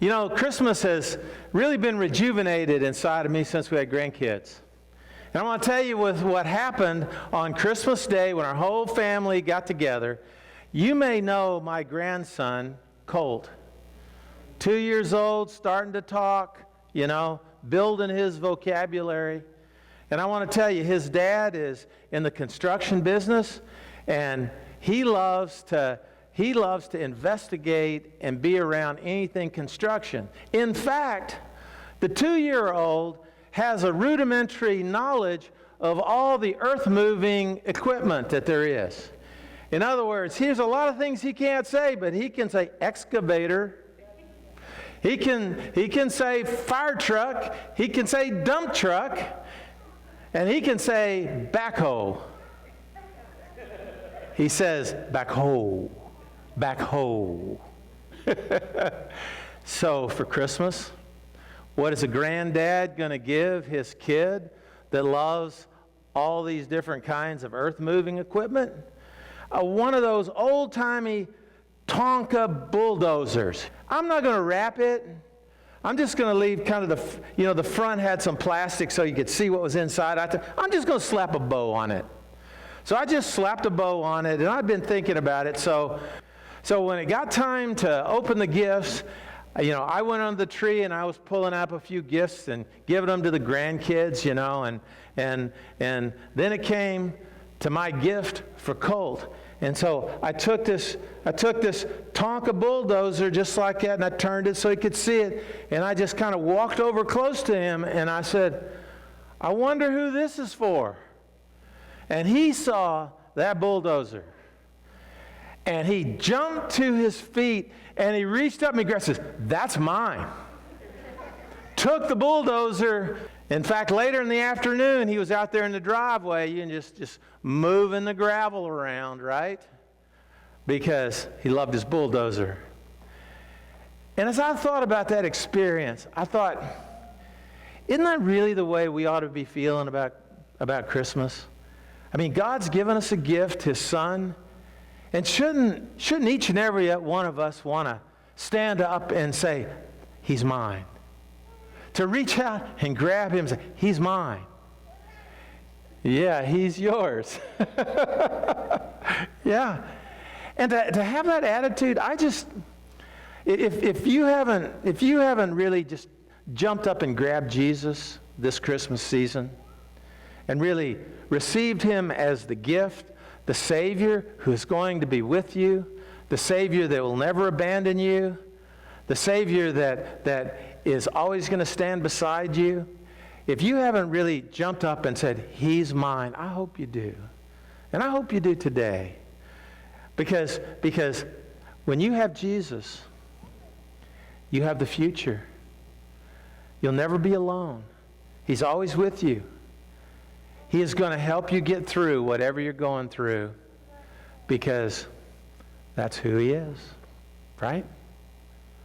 You know, Christmas has really been rejuvenated inside of me since we had grandkids. And I want to tell you with what happened on Christmas Day when our whole family got together. You may know my grandson, Colt. 2 years old, starting to talk, you know, building his vocabulary. And I want to tell you, his dad is in the construction business, and he loves to investigate and be around anything construction. In fact, the 2-year-old has a rudimentary knowledge of all the earth-moving equipment that there is. In other words, here's a lot of things he can't say, but he can say excavator. He can say fire truck. He can say dump truck. And he can say backhoe. He says backhoe. Backhoe. So for Christmas, what is a granddad going to give his kid that loves all these different kinds of earth-moving equipment? One of those old-timey Tonka bulldozers. I'm not going to wrap it. I'm just going to leave kind of the front had some plastic so you could see what was inside. I'm just going to slap a bow on it. So I just slapped a bow on it, and I've been thinking about it. So when it got time to open the gifts, you know, I went under the tree and I was pulling up a few gifts and giving them to the grandkids, you know, and then it came to my gift for Colt. And so I took this Tonka bulldozer just like that, and I turned it so he could see it, and I just kind of walked over close to him, and I said, I wonder who this is for. And he saw that bulldozer. And he jumped to his feet, and he reached up and he grabbed and says, that's mine. Took the bulldozer. In fact, later in the afternoon, he was out there in the driveway and just moving the gravel around, right? Because he loved his bulldozer. And as I thought about that experience, I thought, isn't that really the way we ought to be feeling about Christmas? I mean, God's given us a gift, His Son. And shouldn't each and every one of us want to stand up and say, He's mine? To reach out and grab Him and say, He's mine. Yeah, He's yours. Yeah. And to have that attitude, if you haven't really just jumped up and grabbed Jesus this Christmas season and really received Him as the gift, the Savior who is going to be with you, the Savior that will never abandon you, the Savior that is always going to stand beside you. If you haven't really jumped up and said, He's mine, I hope you do. And I hope you do today. Because when you have Jesus, you have the future. You'll never be alone. He's always with you. He is going to help you get through whatever you're going through because that's who He is, right?